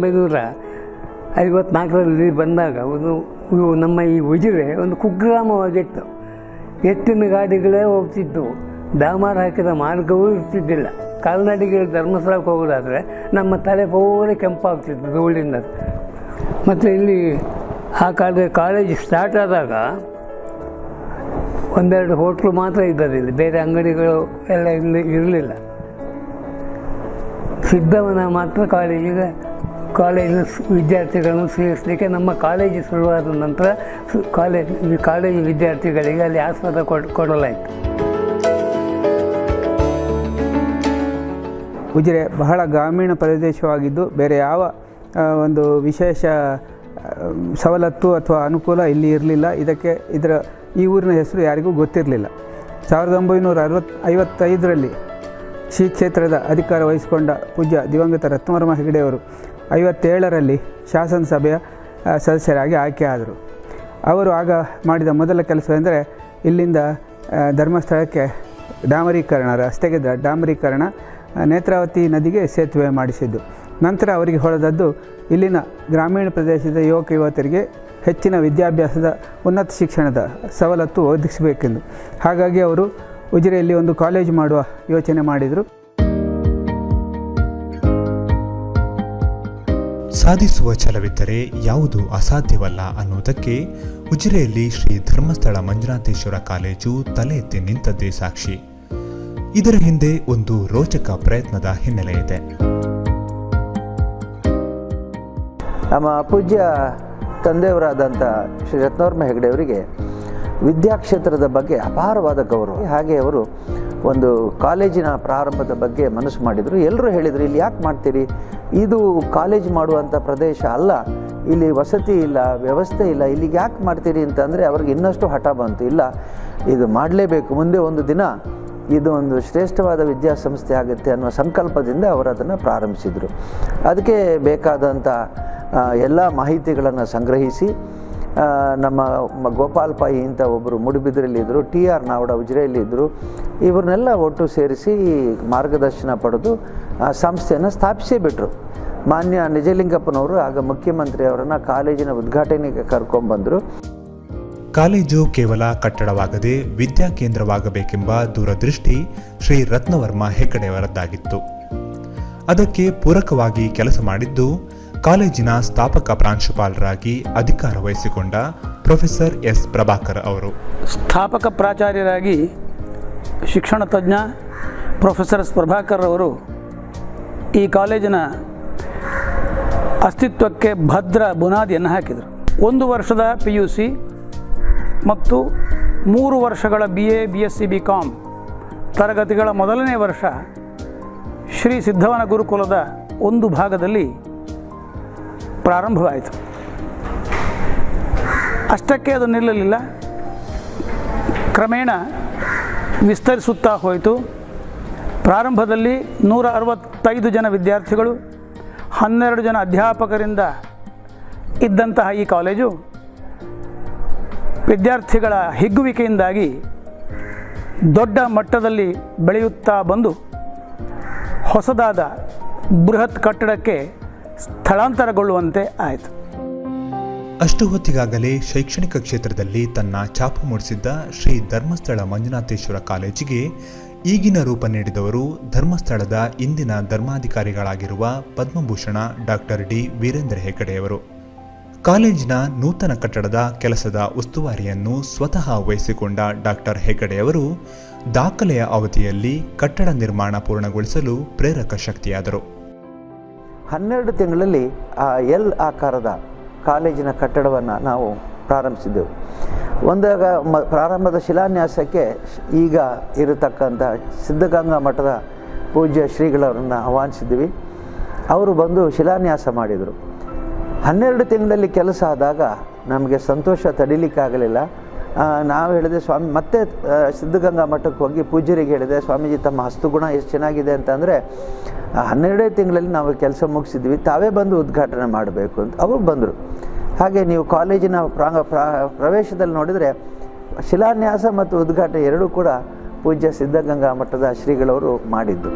1954ರಲ್ಲಿ ಬಂದಾಗ ನಮ್ಮ ಈ ಉಜಿರೆ ಒಂದು ಕುಗ್ರಾಮವಾಗಿತ್ತು. ಎತ್ತಿನ ಗಾಡಿಗಳೇ ಹೋಗ್ತಿದ್ದವು, ಡಾಮರ್ ಹಾಕಿದ ಮಾರ್ಗವೂ ಇರ್ತಿದ್ದಿಲ್ಲ. ಕಾಲ್ನಡಿಗೆ ಧರ್ಮಸ್ಥಳಕ್ಕೆ ಹೋಗೋದಾದರೆ ನಮ್ಮ ತಲೆ ಪೂರ ಕೆಂಪಾಗ್ತಿತ್ತು ಧೂಳಿಂದ. ಮತ್ತು ಇಲ್ಲಿ ಆ ಕಾಲದ ಕಾಲೇಜ್ ಸ್ಟಾರ್ಟ್ ಆದಾಗ ಒಂದೆರಡು ಹೋಟ್ಲು ಮಾತ್ರ ಇದ್ದದಿಲ್ಲ, ಬೇರೆ ಅಂಗಡಿಗಳು ಎಲ್ಲ ಇಲ್ಲಿ ಇರಲಿಲ್ಲ. ಸಿದ್ಧವನ ಮಾತ್ರ ಕಾಲೇಜಿನ ವಿದ್ಯಾರ್ಥಿಗಳನ್ನು ಸೇರಿಸಲಿಕ್ಕೆ ನಮ್ಮ ಕಾಲೇಜು ಶುರುವಾದ ನಂತರ ಕಾಲೇಜು ವಿದ್ಯಾರ್ಥಿಗಳಿಗೆ ಅಲ್ಲಿ ಆಸ್ಪದ ಕೊಡಲಾಯಿತು. ಉಜಿರೆ ಬಹಳ ಗ್ರಾಮೀಣ ಪ್ರದೇಶವಾಗಿದ್ದು ಬೇರೆ ಯಾವ ಒಂದು ವಿಶೇಷ ಸವಲತ್ತು ಅಥವಾ ಅನುಕೂಲ ಇಲ್ಲಿ ಇರಲಿಲ್ಲ. ಈ ಊರಿನ ಹೆಸರು ಯಾರಿಗೂ ಗೊತ್ತಿರಲಿಲ್ಲ. 1955ರಲ್ಲಿ ಶ್ರೀ ಕ್ಷೇತ್ರದ ಅಧಿಕಾರ ವಹಿಸಿಕೊಂಡ ಪೂಜ್ಯ ದಿವಂಗತ ರತ್ನವರ್ಮ ಹೆಗಡೆಯವರು 57ರಲ್ಲಿ ಶಾಸನ ಸಭೆಯ ಸದಸ್ಯರಾಗಿ ಆಯ್ಕೆಯಾದರು. ಅವರು ಆಗ ಮಾಡಿದ ಮೊದಲ ಕೆಲಸವೆಂದರೆ ಇಲ್ಲಿಂದ ಧರ್ಮಸ್ಥಳಕ್ಕೆ ಡಾಮರೀಕರಣ, ರಸ್ತೆಗೆ ಡಾಮರೀಕರಣ, ನೇತ್ರಾವತಿ ನದಿಗೆ ಸೇತುವೆ ಮಾಡಿಸಿದ್ದು. ನಂತರ ಅವರಿಗೆ ಹೊಳೆದದ್ದು ಇಲ್ಲಿನ ಗ್ರಾಮೀಣ ಪ್ರದೇಶದ ಯುವಕ ಯುವತಿಯರಿಗೆ ಹೆಚ್ಚಿನ ವಿದ್ಯಾಭ್ಯಾಸದ ಉನ್ನತ ಶಿಕ್ಷಣದ ಸವಲತ್ತು ಒದಗಿಸಬೇಕೆಂದು. ಹಾಗಾಗಿ ಅವರು ಉಜಿರೆಯಲ್ಲಿ ಒಂದು ಕಾಲೇಜು ಮಾಡುವ ಯೋಚನೆ ಮಾಡಿದರು. ಸಾಧಿಸುವ ಛಲವಿದ್ದರೆ ಯಾವುದು ಅಸಾಧ್ಯವಲ್ಲ ಅನ್ನುವುದಕ್ಕೆ ಉಜಿರೆಯಲ್ಲಿ ಶ್ರೀ ಧರ್ಮಸ್ಥಳ ಮಂಜುನಾಥೇಶ್ವರ ಕಾಲೇಜು ತಲೆ ಎತ್ತಿ ನಿಂತದ್ದೇ ಸಾಕ್ಷಿ. ಇದರ ಹಿಂದೆ ಒಂದು ರೋಚಕ ಪ್ರಯತ್ನದ ಹಿನ್ನೆಲೆ ಇದೆ. ನಮ್ಮ ಪೂಜ್ಯ ತಂದೆಯವರಾದಂಥ ಶ್ರೀ ರತ್ನವರ್ಮ ಹೆಗಡೆಯವರಿಗೆ ವಿದ್ಯಾಕ್ಷೇತ್ರದ ಬಗ್ಗೆ ಅಪಾರವಾದ ಗೌರವ. ಹಾಗೆ ಅವರು ಒಂದು ಕಾಲೇಜಿನ ಪ್ರಾರಂಭದ ಬಗ್ಗೆ ಮನಸ್ಸು ಮಾಡಿದರು. ಎಲ್ಲರೂ ಹೇಳಿದರು, ಇಲ್ಲಿ ಯಾಕೆ ಮಾಡ್ತೀರಿ, ಇದು ಕಾಲೇಜ್ ಮಾಡುವಂಥ ಪ್ರದೇಶ ಅಲ್ಲ, ಇಲ್ಲಿ ವಸತಿ ಇಲ್ಲ, ವ್ಯವಸ್ಥೆ ಇಲ್ಲ, ಇಲ್ಲಿಗೆ ಯಾಕೆ ಮಾಡ್ತೀರಿ ಅಂತಂದರೆ ಅವ್ರಿಗೆ ಇನ್ನಷ್ಟು ಹಠ ಬಂತು. ಇಲ್ಲ, ಇದು ಮಾಡಲೇಬೇಕು, ಮುಂದೆ ಒಂದು ದಿನ ಇದು ಒಂದು ಶ್ರೇಷ್ಠವಾದ ವಿದ್ಯಾಸಂಸ್ಥೆ ಆಗುತ್ತೆ ಅನ್ನೋ ಸಂಕಲ್ಪದಿಂದ ಅವರು ಅದನ್ನು ಪ್ರಾರಂಭಿಸಿದರು. ಅದಕ್ಕೆ ಬೇಕಾದಂಥ ಎಲ್ಲ ಮಾಹಿತಿಗಳನ್ನು ಸಂಗ್ರಹಿಸಿ ನಮ್ಮ ಗೋಪಾಲ್ ಪೈ ಅಂತ ಒಬ್ಬರು ಮೂಡುಬಿದಿರೆಯಲ್ಲಿದ್ದರು, TR ನಾವಡ ಉಜಿರೆಯಲ್ಲಿದ್ದರು, ಇವ್ರನ್ನೆಲ್ಲ ಒಟ್ಟು ಸೇರಿಸಿ ಮಾರ್ಗದರ್ಶನ ಪಡೆದು ಸಂಸ್ಥೆಯನ್ನು ಸ್ಥಾಪಿಸೇ ಬಿಟ್ಟರು. ಮಾನ್ಯ ನಿಜಲಿಂಗಪ್ಪನವರು ಆಗ ಮುಖ್ಯಮಂತ್ರಿ ಅವರನ್ನು ಕಾಲೇಜಿನ ಉದ್ಘಾಟನೆಗೆ ಕರ್ಕೊಂಡ್ಬಂದರು. ಕಾಲೇಜು ಕೇವಲ ಕಟ್ಟಡವಾಗದೆ ವಿದ್ಯಾ ಕೇಂದ್ರವಾಗಬೇಕೆಂಬ ದೂರದೃಷ್ಟಿ ಶ್ರೀ ರತ್ನವರ್ಮ ಹೆಗಡೆಯವರದ್ದಾಗಿತ್ತು. ಅದಕ್ಕೆ ಪೂರಕವಾಗಿ ಕೆಲಸ ಮಾಡಿದ್ದು ಕಾಲೇಜಿನ ಸ್ಥಾಪಕ ಪ್ರಾಂಶುಪಾಲರಾಗಿ ಅಧಿಕಾರ ವಹಿಸಿಕೊಂಡ ಪ್ರೊಫೆಸರ್ S. ಪ್ರಭಾಕರ್ ಅವರು. ಸ್ಥಾಪಕ ಪ್ರಾಚಾರ್ಯರಾಗಿ ಶಿಕ್ಷಣ ತಜ್ಞ ಪ್ರೊಫೆಸರ್ S. ಪ್ರಭಾಕರ್ ಅವರು ಈ ಕಾಲೇಜಿನ ಅಸ್ತಿತ್ವಕ್ಕೆ ಭದ್ರ ಬುನಾದಿಯನ್ನು ಹಾಕಿದರು. 1 ವರ್ಷದ PUC ಮತ್ತು 3 ವರ್ಷಗಳ BA, BSc, BCom ತರಗತಿಗಳ ಮೊದಲನೇ ವರ್ಷ ಶ್ರೀ ಸಿದ್ಧವನ ಗುರುಕುಲದ ಒಂದು ಭಾಗದಲ್ಲಿ ಪ್ರಾರಂಭವಾಯಿತು. ಅಷ್ಟಕ್ಕೆ ಅದು ನಿಲ್ಲಲಿಲ್ಲ, ಕ್ರಮೇಣ ವಿಸ್ತರಿಸುತ್ತಾ ಹೋಯಿತು. ಪ್ರಾರಂಭದಲ್ಲಿ 165 ಜನ ವಿದ್ಯಾರ್ಥಿಗಳು, 12 ಜನ ಅಧ್ಯಾಪಕರಿಂದ ಇದ್ದಂತಹ ಈ ಕಾಲೇಜು ವಿದ್ಯಾರ್ಥಿಗಳ ಹಿಗ್ಗುವಿಕೆಯಿಂದಾಗಿ ದೊಡ್ಡ ಮಟ್ಟದಲ್ಲಿ ಬೆಳೆಯುತ್ತಾ ಬಂದು ಹೊಸದಾದ ಬೃಹತ್ ಕಟ್ಟಡಕ್ಕೆ ಸ್ಥಳಾಂತರಗೊಳ್ಳುವಂತೆ ಆಯಿತು. ಅಷ್ಟು ಹೊತ್ತಿಗಾಗಲೇ ಶೈಕ್ಷಣಿಕ ಕ್ಷೇತ್ರದಲ್ಲಿ ತನ್ನ ಛಾಪು ಮೂಡಿಸಿದ್ದ ಶ್ರೀ ಧರ್ಮಸ್ಥಳ ಮಂಜುನಾಥೇಶ್ವರ ಕಾಲೇಜಿಗೆ ಈಗಿನ ರೂಪ ನೀಡಿದವರು ಧರ್ಮಸ್ಥಳದ ಇಂದಿನ ಧರ್ಮಾಧಿಕಾರಿಗಳಾಗಿರುವ ಪದ್ಮಭೂಷಣ ಡಾಕ್ಟರ್ D. ವೀರೇಂದ್ರ ಹೆಗಡೆಯವರು. ಕಾಲೇಜಿನ ನೂತನ ಕಟ್ಟಡದ ಕೆಲಸದ ಉಸ್ತುವಾರಿಯನ್ನು ಸ್ವತಃ ವಹಿಸಿಕೊಂಡ ಡಾಕ್ಟರ್ ಹೆಗಡೆಯವರು ದಾಖಲೆಯ ಅವಧಿಯಲ್ಲಿ ಕಟ್ಟಡ ನಿರ್ಮಾಣ ಪೂರ್ಣಗೊಳಿಸಲು ಪ್ರೇರಕ ಶಕ್ತಿಯಾದರು. 12 ತಿಂಗಳಲ್ಲಿ ಆ L ಆಕಾರದ ಕಾಲೇಜಿನ ಕಟ್ಟಡವನ್ನು ನಾವು ಪ್ರಾರಂಭಿಸಿದ್ದೆವು. ಒಂದಾಗ ಪ್ರಾರಂಭದ ಶಿಲಾನ್ಯಾಸಕ್ಕೆ ಈಗ ಇರತಕ್ಕಂಥ ಸಿದ್ಧಗಂಗಾ ಮಠದ ಪೂಜ್ಯ ಶ್ರೀಗಳವರನ್ನು ಆಹ್ವಾನಿಸಿದ್ವಿ. ಅವರು ಬಂದು ಶಿಲಾನ್ಯಾಸ ಮಾಡಿದರು. 12 ತಿಂಗಳಲ್ಲಿ ಕೆಲಸ ಆದಾಗ ನಮಗೆ ಸಂತೋಷ ತಡಿಲಿಕ್ಕಾಗಲಿಲ್ಲ. ನಾವು ಹೇಳಿದೆ, ಸ್ವಾಮಿ ಮತ್ತೆ ಸಿದ್ಧಗಂಗಾ ಮಠಕ್ಕೆ ಹೋಗಿ ಪೂಜ್ಯರಿಗೆ ಹೇಳಿದೆ, ಸ್ವಾಮೀಜಿ ತಮ್ಮ ಹಸ್ತಗುಣ ಎಷ್ಟು ಚೆನ್ನಾಗಿದೆ ಅಂತಂದರೆ 12 ತಿಂಗಳಲ್ಲಿ ನಾವು ಕೆಲಸ ಮುಗಿಸಿದ್ವಿ, ತಾವೇ ಬಂದು ಉದ್ಘಾಟನೆ ಮಾಡಬೇಕು ಅಂತ. ಅವರು ಬಂದರು. ಹಾಗೆ ನೀವು ಕಾಲೇಜಿನ ಪ್ರವೇಶದಲ್ಲಿ ನೋಡಿದರೆ ಶಿಲಾನ್ಯಾಸ ಮತ್ತು ಉದ್ಘಾಟನೆ ಎರಡೂ ಕೂಡ ಪೂಜ್ಯ ಸಿದ್ಧಗಂಗಾ ಮಠದ ಶ್ರೀಗಳವರು ಮಾಡಿದ್ದು.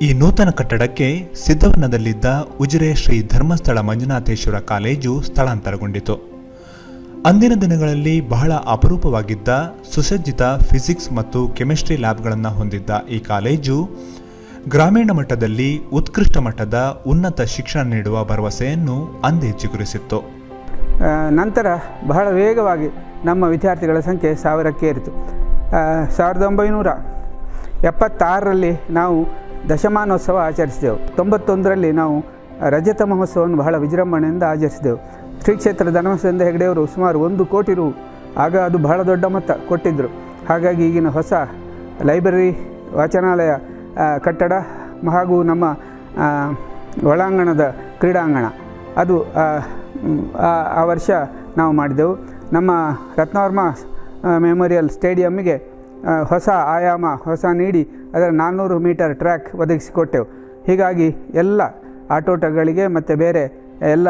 ಈ ನೂತನ ಕಟ್ಟಡಕ್ಕೆ ಸಿದ್ದವನದಲ್ಲಿದ್ದ ಉಜಿರೆ ಶ್ರೀ ಧರ್ಮಸ್ಥಳ ಮಂಜುನಾಥೇಶ್ವರ ಕಾಲೇಜು ಸ್ಥಳಾಂತರಗೊಂಡಿತು. ಅಂದಿನ ದಿನಗಳಲ್ಲಿ ಬಹಳ ಅಪರೂಪವಾಗಿದ್ದ ಸುಸಜ್ಜಿತ ಫಿಸಿಕ್ಸ್ ಮತ್ತು ಕೆಮಿಸ್ಟ್ರಿ ಲ್ಯಾಬ್ಗಳನ್ನು ಹೊಂದಿದ್ದ ಈ ಕಾಲೇಜು ಗ್ರಾಮೀಣ ಮಟ್ಟದಲ್ಲಿ ಉತ್ಕೃಷ್ಟ ಮಟ್ಟದ ಉನ್ನತ ಶಿಕ್ಷಣ ನೀಡುವ ಭರವಸೆಯನ್ನು ಅಂದೇ ಚಿಗುರಿಸಿತ್ತು. ನಂತರ ಬಹಳ ವೇಗವಾಗಿ ನಮ್ಮ ವಿದ್ಯಾರ್ಥಿಗಳ ಸಂಖ್ಯೆ 1000ಕ್ಕೆ ಏರಿತು. 1976ರಲ್ಲಿ ನಾವು ದಶಮಾನೋತ್ಸವ ಆಚರಿಸಿದೆವು. 91ರಲ್ಲಿ ನಾವು ರಜತ ಮಹೋತ್ಸವವನ್ನು ಬಹಳ ವಿಜೃಂಭಣೆಯಿಂದ ಆಚರಿಸಿದೆವು. ಶ್ರೀ ಕ್ಷೇತ್ರ ಧರ್ಮಸ್ಥಳ ಹೆಗ್ಡೆಯವರು ಸುಮಾರು 1 ಕೋಟಿ ರು, ಆಗ ಅದು ಬಹಳ ದೊಡ್ಡ ಮೊತ್ತ ಕೊಟ್ಟಿದ್ದರು. ಹಾಗಾಗಿ ಈಗಿನ ಹೊಸ ಲೈಬ್ರರಿ, ವಾಚನಾಲಯ ಕಟ್ಟಡ ಹಾಗೂ ನಮ್ಮ ಒಳಾಂಗಣದ ಕ್ರೀಡಾಂಗಣ ಅದು ಆ ವರ್ಷ ನಾವು ಮಾಡಿದೆವು. ನಮ್ಮ ರತ್ನವರ್ಮ ಮೆಮೋರಿಯಲ್ ಸ್ಟೇಡಿಯಮ್ಮಿಗೆ ಹೊಸ ಆಯಾಮ ನೀಡಿ ಅದರ 400 ಮೀಟರ್ ಟ್ರ್ಯಾಕ್ ಒದಗಿಸಿಕೊಟ್ಟೆವು. ಹೀಗಾಗಿ ಎಲ್ಲ ಆಟೋಟಗಳಿಗೆ ಮತ್ತು ಬೇರೆ ಎಲ್ಲ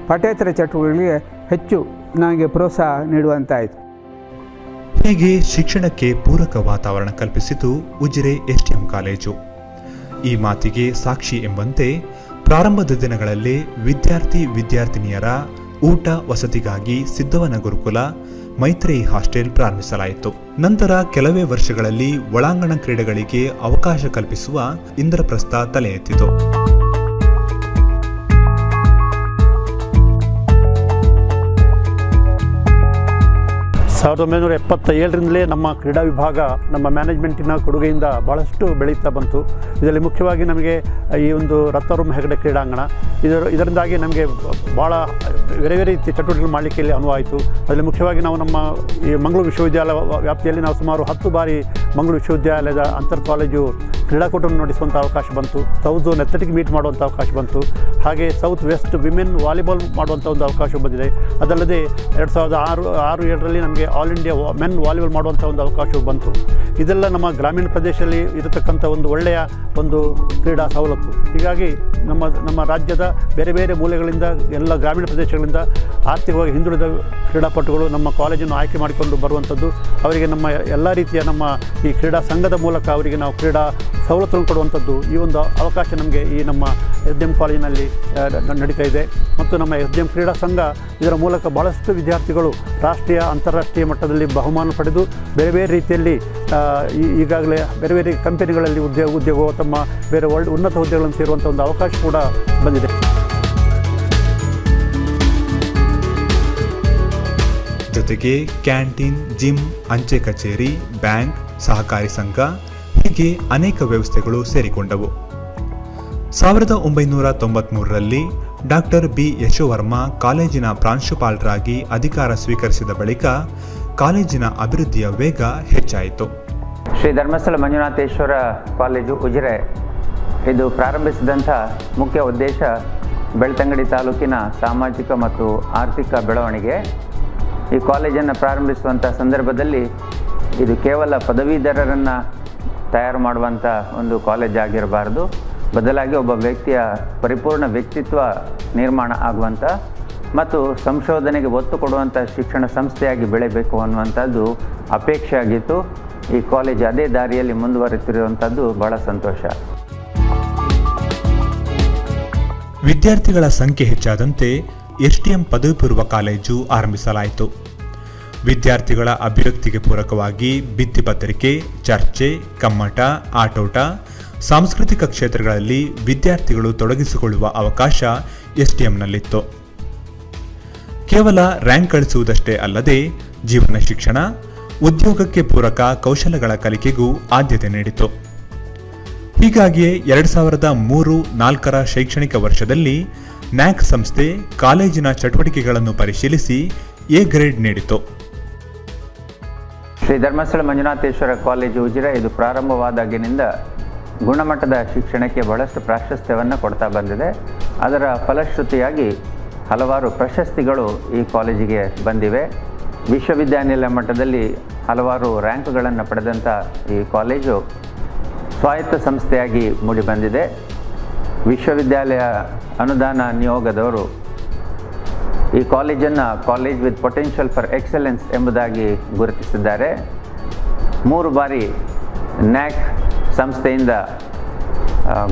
ಪಠ್ಯೇತರ ಚಟುವಟಿಕೆಗಳಿಗೆ ಹೆಚ್ಚು ನನಗೆ ಪ್ರೋತ್ಸಾಹ ನೀಡುವಂತಾಯಿತು. ಹೀಗೆ ಶಿಕ್ಷಣಕ್ಕೆ ಪೂರಕ ವಾತಾವರಣ ಕಲ್ಪಿಸಿತು ಉಜಿರೆ STM ಕಾಲೇಜು. ಈ ಮಾತಿಗೆ ಸಾಕ್ಷಿ ಎಂಬಂತೆ ಪ್ರಾರಂಭದ ದಿನಗಳಲ್ಲಿ ವಿದ್ಯಾರ್ಥಿನಿಯರ ಊಟ ವಸತಿಗಾಗಿ ಸಿದ್ದವನ ಗುರುಕುಲ, ಮೈತ್ರೇಯಿ ಹಾಸ್ಟೆಲ್ ಪ್ರಾರಂಭಿಸಲಾಯಿತು. ನಂತರ ಕೆಲವೇ ವರ್ಷಗಳಲ್ಲಿ ಒಳಾಂಗಣ ಕ್ರೀಡೆಗಳಿಗೆ ಅವಕಾಶ ಕಲ್ಪಿಸುವ ಇಂದ್ರಪ್ರಸ್ಥ ತಲೆ ಎತ್ತಿತು. 1977ರಿಂದಲೇ ನಮ್ಮ ಕ್ರೀಡಾ ವಿಭಾಗ ನಮ್ಮ ಮ್ಯಾನೇಜ್ಮೆಂಟಿನ ಕೊಡುಗೆಯಿಂದ ಭಾಳಷ್ಟು ಬೆಳೀತಾ ಬಂತು. ಇದರಲ್ಲಿ ಮುಖ್ಯವಾಗಿ ನಮಗೆ ಈ ಒಂದು ರತ್ನವರ್ಮ ಹೆಗಡೆ ಕ್ರೀಡಾಂಗಣ ಇದರಿಂದಾಗಿ ನಮಗೆ ಭಾಳ ಬೇರೆ ಬೇರೆ ರೀತಿಯ ಚಟುವಟಿಕೆಗಳು ಮಾಡಲಿಕ್ಕೆ ಇಲ್ಲಿ ಅನುವಾಯಿತು. ಅದರಲ್ಲಿ ಮುಖ್ಯವಾಗಿ ನಾವು ನಮ್ಮ ಈ ಮಂಗಳೂರು ವಿಶ್ವವಿದ್ಯಾಲಯ ವ್ಯಾಪ್ತಿಯಲ್ಲಿ ನಾವು ಸುಮಾರು 10 ಬಾರಿ ಮಂಗಳೂರು ವಿಶ್ವವಿದ್ಯಾಲಯದ ಅಂತರ್ ಕಾಲೇಜು ಕ್ರೀಡಾಕೂಟವನ್ನು ನಡೆಸುವಂಥ ಅವಕಾಶ ಬಂತು. ಸೌತ್ ಝೋನ್ ಅಥ್ಲೆಟಿಕ್ ಮೀಟ್ ಮಾಡುವಂಥ ಅವಕಾಶ ಬಂತು. ಹಾಗೆ ಸೌತ್ ವೆಸ್ಟ್ ವಿಮೆನ್ ವಾಲಿಬಾಲ್ ಮಾಡುವಂಥ ಒಂದು ಅವಕಾಶ ಬಂದಿದೆ. ಅದಲ್ಲದೆ 2006-7ರಲ್ಲಿ ನಮಗೆ ಆಲ್ ಇಂಡಿಯಾ ಮೆನ್ ವಾಲಿಬಾಲ್ ಮಾಡುವಂಥ ಒಂದು ಅವಕಾಶವು ಬಂತು. ಇದೆಲ್ಲ ನಮ್ಮ ಗ್ರಾಮೀಣ ಪ್ರದೇಶದಲ್ಲಿ ಇರತಕ್ಕಂಥ ಒಂದು ಒಳ್ಳೆಯ ಒಂದು ಕ್ರೀಡಾ ಸವಲತ್ತು. ಹೀಗಾಗಿ ನಮ್ಮ ರಾಜ್ಯದ ಬೇರೆ ಬೇರೆ ಮೂಲೆಗಳಿಂದ, ಎಲ್ಲ ಗ್ರಾಮೀಣ ಪ್ರದೇಶಗಳಿಂದ ಆರ್ಥಿಕವಾಗಿ ಹಿಂದುಳಿದ ಕ್ರೀಡಾಪಟುಗಳು ನಮ್ಮ ಕಾಲೇಜನ್ನು ಆಯ್ಕೆ ಮಾಡಿಕೊಂಡು ಬರುವಂಥದ್ದು, ಅವರಿಗೆ ನಮ್ಮ ಎಲ್ಲ ರೀತಿಯ ನಮ್ಮ ಈ ಕ್ರೀಡಾ ಸಂಘದ ಮೂಲಕ ಅವರಿಗೆ ನಾವು ಕ್ರೀಡಾ ಸವಲತ್ತನ್ನು ಕೊಡುವಂಥದ್ದು, ಈ ಒಂದು ಅವಕಾಶ ನಮಗೆ ಈ ನಮ್ಮ SDM ಕಾಲೇಜಿನಲ್ಲಿ ನಡೀತಾ ಇದೆ. ಮತ್ತು ನಮ್ಮ SDM ಕ್ರೀಡಾ ಸಂಘ ಇದರ ಮೂಲಕ ಭಾಳಷ್ಟು ವಿದ್ಯಾರ್ಥಿಗಳು ರಾಷ್ಟ್ರೀಯ ಅಂತಾರಾಷ್ಟ್ರೀಯ ಮಟ್ಟದಲ್ಲಿ ಬಹುಮಾನ ಪಡೆದು ಬೇರೆ ಬೇರೆ ರೀತಿಯಲ್ಲಿ ಈಗಾಗಲೇ ಬೇರೆ ಬೇರೆ ಕಂಪನಿಗಳಲ್ಲಿ ಉದ್ಯೋಗ ತಮ್ಮ ಬೇರೆ ಉನ್ನತ ಹುದ್ದೆಗಳನ್ನು ಸೇರುವಂಥ ಒಂದು ಅವಕಾಶ ಕೂಡ ಬಂದಿದೆ. ಜೊತೆಗೆ ಕ್ಯಾಂಟೀನ್, ಜಿಮ್, ಅಂಚೆ ಕಚೇರಿ, ಬ್ಯಾಂಕ್, ಸಹಕಾರಿ ಸಂಘ ಹೀಗೆ ಅನೇಕ ವ್ಯವಸ್ಥೆಗಳು ಸೇರಿಕೊಂಡವು. 1993ರಲ್ಲಿ ಡಾಕ್ಟರ್ B. ಯಶೋವರ್ಮ ಕಾಲೇಜಿನ ಪ್ರಾಂಶುಪಾಲರಾಗಿ ಅಧಿಕಾರ ಸ್ವೀಕರಿಸಿದ ಬಳಿಕ ಕಾಲೇಜಿನ ಅಭಿವೃದ್ಧಿಯ ವೇಗ ಹೆಚ್ಚಾಯಿತು. ಶ್ರೀ ಧರ್ಮಸ್ಥಳ ಮಂಜುನಾಥೇಶ್ವರ ಕಾಲೇಜು ಉಜಿರೆ ಇದು ಪ್ರಾರಂಭಿಸಿದಂಥ ಮುಖ್ಯ ಉದ್ದೇಶ ಬೆಳ್ತಂಗಡಿ ತಾಲೂಕಿನ ಸಾಮಾಜಿಕ ಮತ್ತು ಆರ್ಥಿಕ ಬೆಳವಣಿಗೆ. ಈ ಕಾಲೇಜನ್ನು ಪ್ರಾರಂಭಿಸುವಂಥ ಸಂದರ್ಭದಲ್ಲಿ ಇದು ಕೇವಲ ಪದವೀಧರರನ್ನು ತಯಾರು ಮಾಡುವಂಥ ಒಂದು ಕಾಲೇಜ್ ಆಗಿರಬಾರ್ದು, ಬದಲಾಗಿ ಒಬ್ಬ ವ್ಯಕ್ತಿಯ ಪರಿಪೂರ್ಣ ವ್ಯಕ್ತಿತ್ವ ನಿರ್ಮಾಣ ಆಗುವಂಥ ಮತ್ತು ಸಂಶೋಧನೆಗೆ ಒತ್ತು ಕೊಡುವಂಥ ಶಿಕ್ಷಣ ಸಂಸ್ಥೆಯಾಗಿ ಬೆಳೆಯಬೇಕು ಅನ್ನುವಂಥದ್ದು ಅಪೇಕ್ಷೆ ಆಗಿತ್ತು. ಈ ಕಾಲೇಜ್ ಅದೇ ದಾರಿಯಲ್ಲಿ ಮುಂದುವರಿತಿರುವಂಥದ್ದು ಬಹಳ ಸಂತೋಷ. ವಿದ್ಯಾರ್ಥಿಗಳ ಸಂಖ್ಯೆ ಹೆಚ್ಚಾದಂತೆ STM ಪದವಿ ಪೂರ್ವ ಕಾಲೇಜು ಆರಂಭಿಸಲಾಯಿತು. ವಿದ್ಯಾರ್ಥಿಗಳ ಅಭಿವ್ಯಕ್ತಿಗೆ ಪೂರಕವಾಗಿ ಭಿತ್ತಿಪತ್ರಿಕೆ, ಚರ್ಚೆ, ಕಮ್ಮಟ, ಆಟೋಟ, ಸಾಂಸ್ಕೃತಿಕ ಕ್ಷೇತ್ರಗಳಲ್ಲಿ ವಿದ್ಯಾರ್ಥಿಗಳು ತೊಡಗಿಸಿಕೊಳ್ಳುವ ಅವಕಾಶ STMನಲ್ಲಿತ್ತು. ಕೇವಲ ರ್ಯಾಂಕ್ ಗಳಿಸುವುದಷ್ಟೇ ಅಲ್ಲದೆ ಜೀವನ ಶಿಕ್ಷಣ, ಉದ್ಯೋಗಕ್ಕೆ ಪೂರಕ ಕೌಶಲಗಳ ಕಲಿಕೆಗೂ ಆದ್ಯತೆ ನೀಡಿತು. ಹೀಗಾಗಿಯೇ 2003-4ರ ಶೈಕ್ಷಣಿಕ ವರ್ಷದಲ್ಲಿ NAC ಸಂಸ್ಥೆ ಕಾಲೇಜಿನ ಚಟುವಟಿಕೆಗಳನ್ನು ಪರಿಶೀಲಿಸಿ A ಗ್ರೇಡ್ ನೀಡಿತು. ಶ್ರೀ ಧರ್ಮಸ್ಥಳ ಮಂಜುನಾಥೇಶ್ವರ ಕಾಲೇಜು ಉಜಿರೆ ಇದು ಪ್ರಾರಂಭವಾದಾಗಿನಿಂದ ಗುಣಮಟ್ಟದ ಶಿಕ್ಷಣಕ್ಕೆ ಬಹಳಷ್ಟು ಪ್ರಾಶಸ್ತ್ಯವನ್ನು ಕೊಡ್ತಾ ಬಂದಿದೆ. ಅದರ ಫಲಶ್ರುತಿಯಾಗಿ ಹಲವಾರು ಪ್ರಶಸ್ತಿಗಳು ಈ ಕಾಲೇಜಿಗೆ ಬಂದಿವೆ. ವಿಶ್ವವಿದ್ಯಾನಿಲಯ ಮಟ್ಟದಲ್ಲಿ ಹಲವಾರು ರ್ಯಾಂಕ್ಗಳನ್ನು ಪಡೆದಂಥ ಈ ಕಾಲೇಜು ಸ್ವಾಯತ್ತ ಸಂಸ್ಥೆಯಾಗಿ ಮೂಡಿಬಂದಿದೆ. ವಿಶ್ವವಿದ್ಯಾಲಯ ಅನುದಾನ ನಿಯೋಗದವರು ಈ ಕಾಲೇಜನ್ನು college with potential for excellence ಎಂಬುದಾಗಿ ಗುರುತಿಸಿದ್ದಾರೆ. 3 ಬಾರಿ NAC ಸಂಸ್ಥೆಯಿಂದ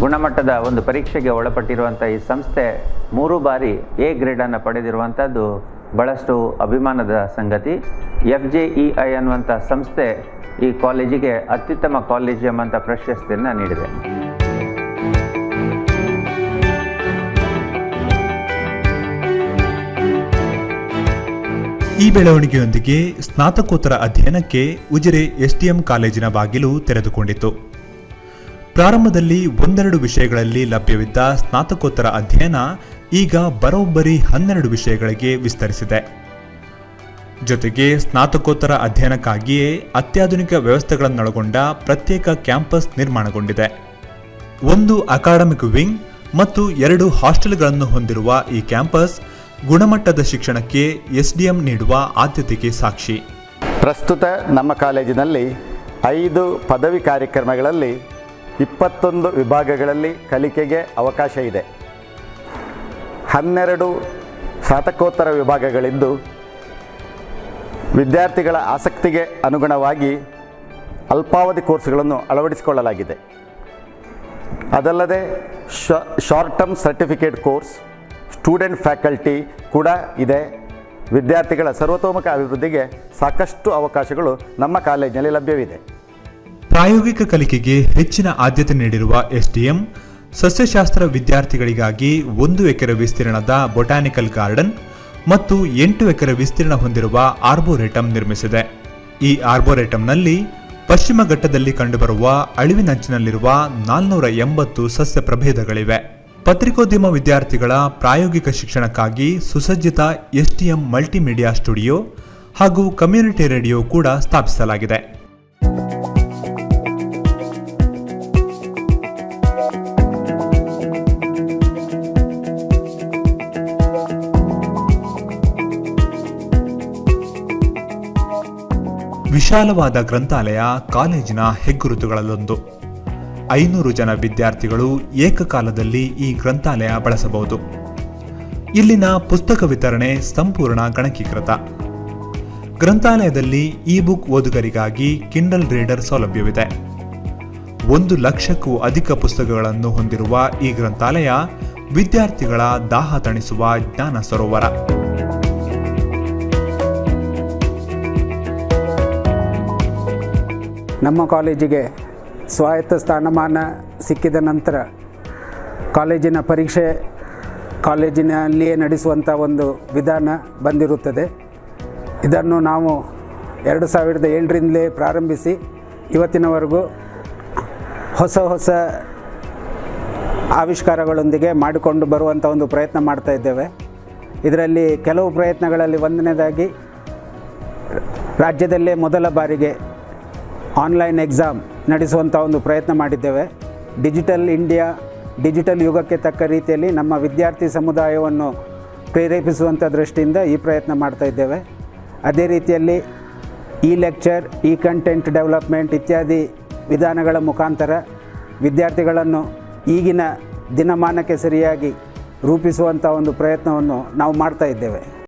ಗುಣಮಟ್ಟದ ಒಂದು ಪರೀಕ್ಷೆಗೆ ಒಳಪಟ್ಟಿರುವಂಥ ಈ ಸಂಸ್ಥೆ 3 ಬಾರಿ ಎ ಗ್ರೇಡನ್ನು ಪಡೆದಿರುವಂಥದ್ದು ಭಾಳಷ್ಟು ಅಭಿಮಾನದ ಸಂಗತಿ. FJEI ಅನ್ನುವಂಥ ಸಂಸ್ಥೆ ಈ ಕಾಲೇಜಿಗೆ ಅತ್ಯುತ್ತಮ ಕಾಲೇಜ್ ಎಂಬಂಥ ಪ್ರಶಸ್ತಿಯನ್ನು ನೀಡಿದೆ. ಈ ಬೆಳವಣಿಗೆಯೊಂದಿಗೆ ಸ್ನಾತಕೋತ್ತರ ಅಧ್ಯಯನಕ್ಕೆ ಉಜಿರೆ STM ಕಾಲೇಜಿನ ಬಾಗಿಲು ತೆರೆದುಕೊಂಡಿತು. ಪ್ರಾರಂಭದಲ್ಲಿ 1-2 ವಿಷಯಗಳಲ್ಲಿ ಲಭ್ಯವಿದ್ದ ಸ್ನಾತಕೋತ್ತರ ಅಧ್ಯಯನ ಈಗ ಬರೋಬ್ಬರಿ 12 ವಿಷಯಗಳಿಗೆ ವಿಸ್ತರಿಸಿದೆ. ಜೊತೆಗೆ ಸ್ನಾತಕೋತ್ತರ ಅಧ್ಯಯನಕ್ಕಾಗಿಯೇ ಅತ್ಯಾಧುನಿಕ ವ್ಯವಸ್ಥೆಗಳನ್ನೊಳಗೊಂಡ ಪ್ರತ್ಯೇಕ ಕ್ಯಾಂಪಸ್ ನಿರ್ಮಾಣಗೊಂಡಿದೆ. 1 ಅಕಾಡೆಮಿಕ್ ವಿಂಗ್ ಮತ್ತು 2 ಹಾಸ್ಟೆಲ್ಗಳನ್ನು ಹೊಂದಿರುವ ಈ ಕ್ಯಾಂಪಸ್ ಗುಣಮಟ್ಟದ ಶಿಕ್ಷಣಕ್ಕೆ SDM ನೀಡುವ ಆದ್ಯತೆಗೆ ಸಾಕ್ಷಿ. ಪ್ರಸ್ತುತ ನಮ್ಮ ಕಾಲೇಜಿನಲ್ಲಿ 5 ಪದವಿ ಕಾರ್ಯಕ್ರಮಗಳಲ್ಲಿ 21 ವಿಭಾಗಗಳಲ್ಲಿ ಕಲಿಕೆಗೆ ಅವಕಾಶ ಇದೆ. 12 ಸ್ನಾತಕೋತ್ತರ ವಿಭಾಗಗಳಿದ್ದು ವಿದ್ಯಾರ್ಥಿಗಳ ಆಸಕ್ತಿಗೆ ಅನುಗುಣವಾಗಿ ಅಲ್ಪಾವಧಿ ಕೋರ್ಸ್ಗಳನ್ನು ಅಳವಡಿಸಿಕೊಳ್ಳಲಾಗಿದೆ. ಅದಲ್ಲದೆ short term certificate course, student faculty ಕೂಡ ಇದೆ. ವಿದ್ಯಾರ್ಥಿಗಳ ಸರ್ವತೋಮುಖ ಅಭಿವೃದ್ಧಿಗೆ ಸಾಕಷ್ಟು ಅವಕಾಶಗಳು ನಮ್ಮ ಕಾಲೇಜಿನಲ್ಲಿ ಲಭ್ಯವಿದೆ. ಪ್ರಾಯೋಗಿಕ ಕಲಿಕೆಗೆ ಹೆಚ್ಚಿನ ಆದ್ಯತೆ ನೀಡಿರುವ SDM ಸಸ್ಯಶಾಸ್ತ್ರ ವಿದ್ಯಾರ್ಥಿಗಳಿಗಾಗಿ 1 ಎಕರೆ ವಿಸ್ತೀರ್ಣದ ಬೊಟಾನಿಕಲ್ ಗಾರ್ಡನ್ ಮತ್ತು 8 ಎಕರೆ ವಿಸ್ತೀರ್ಣ ಹೊಂದಿರುವ ಆರ್ಬೋರೇಟಮ್ ನಿರ್ಮಿಸಿದೆ. ಈ ಆರ್ಬೋರೇಟಮ್ನಲ್ಲಿ ಪಶ್ಚಿಮ ಘಟ್ಟದಲ್ಲಿ ಕಂಡುಬರುವ ಅಳಿವಿನಂಚಿನಲ್ಲಿರುವ 480 ಸಸ್ಯ ಪ್ರಭೇದಗಳಿವೆ. ಪತ್ರಿಕೋದ್ಯಮ ವಿದ್ಯಾರ್ಥಿಗಳ ಪ್ರಾಯೋಗಿಕ ಶಿಕ್ಷಣಕ್ಕಾಗಿ ಸುಸಜ್ಜಿತ STM ಮಲ್ಟಿಮೀಡಿಯಾ ಸ್ಟುಡಿಯೋ ಹಾಗೂ ಕಮ್ಯುನಿಟಿ ರೇಡಿಯೋ ಕೂಡ ಸ್ಥಾಪಿಸಲಾಗಿದೆ. ವಿಶಾಲವಾದ ಗ್ರಂಥಾಲಯ ಕಾಲೇಜಿನ ಹೆಗ್ಗುರುತುಗಳಲ್ಲೊಂದು. 500 ಜನ ವಿದ್ಯಾರ್ಥಿಗಳು ಏಕಕಾಲದಲ್ಲಿ ಈ ಗ್ರಂಥಾಲಯ ಬಳಸಬಹುದು. ಇಲ್ಲಿನ ಪುಸ್ತಕ ವಿತರಣೆ ಸಂಪೂರ್ಣ ಗಣಕೀಕೃತ. ಗ್ರಂಥಾಲಯದಲ್ಲಿ ಇ-ಬುಕ್ ಓದುಗರಿಗಾಗಿ ಕಿಂಡಲ್ ರೀಡರ್ ಸೌಲಭ್ಯವಿದೆ. 1 ಲಕ್ಷಕ್ಕೂ ಅಧಿಕ ಪುಸ್ತಕಗಳನ್ನು ಹೊಂದಿರುವ ಈ ಗ್ರಂಥಾಲಯ ವಿದ್ಯಾರ್ಥಿಗಳ ದಾಹ ತಣಿಸುವ ಜ್ಞಾನ ಸರೋವರ. ನಮ್ಮ ಕಾಲೇಜಿಗೆ ಸ್ವಾಯತ್ತ ಸ್ಥಾನಮಾನ ಸಿಕ್ಕಿದ ನಂತರ ಕಾಲೇಜಿನ ಪರೀಕ್ಷೆ ಕಾಲೇಜಿನಲ್ಲಿಯೇ ನಡೆಸುವಂಥ ಒಂದು ವಿಧಾನ ಬಂದಿರುತ್ತದೆ. ಇದನ್ನು ನಾವು 2007ರಿಂದಲೇ ಪ್ರಾರಂಭಿಸಿ ಇವತ್ತಿನವರೆಗೂ ಹೊಸ ಆವಿಷ್ಕಾರಗಳೊಂದಿಗೆ ಮಾಡಿಕೊಂಡು ಬರುವಂಥ ಒಂದು ಪ್ರಯತ್ನ ಮಾಡ್ತಾ ಇದ್ದೇವೆ. ಇದರಲ್ಲಿ ಕೆಲವು ಪ್ರಯತ್ನಗಳಲ್ಲಿ ಒಂದನೇದಾಗಿ ರಾಜ್ಯದಲ್ಲೇ ಮೊದಲ ಬಾರಿಗೆ ಆನ್ಲೈನ್ ಎಕ್ಸಾಮ್ ನಡೆಸುವಂಥ ಒಂದು ಪ್ರಯತ್ನ ಮಾಡಿದ್ದೇವೆ. ಡಿಜಿಟಲ್ ಇಂಡಿಯಾ, ಡಿಜಿಟಲ್ ಯುಗಕ್ಕೆ ತಕ್ಕ ರೀತಿಯಲ್ಲಿ ನಮ್ಮ ವಿದ್ಯಾರ್ಥಿ ಸಮುದಾಯವನ್ನು ಪ್ರೇರೇಪಿಸುವಂಥ ದೃಷ್ಟಿಯಿಂದ ಈ ಪ್ರಯತ್ನ ಮಾಡ್ತಾ ಇದ್ದೇವೆ. ಅದೇ ರೀತಿಯಲ್ಲಿ ಲೆಕ್ಚರ್, ಕಂಟೆಂಟ್ ಡೆವಲಪ್ಮೆಂಟ್ ಇತ್ಯಾದಿ ವಿಧಾನಗಳ ಮುಖಾಂತರ ವಿದ್ಯಾರ್ಥಿಗಳನ್ನು ಈಗಿನ ದಿನಮಾನಕ್ಕೆ ಸರಿಯಾಗಿ ರೂಪಿಸುವಂಥ ಒಂದು ಪ್ರಯತ್ನವನ್ನು ನಾವು ಮಾಡ್ತಾ ಇದ್ದೇವೆ.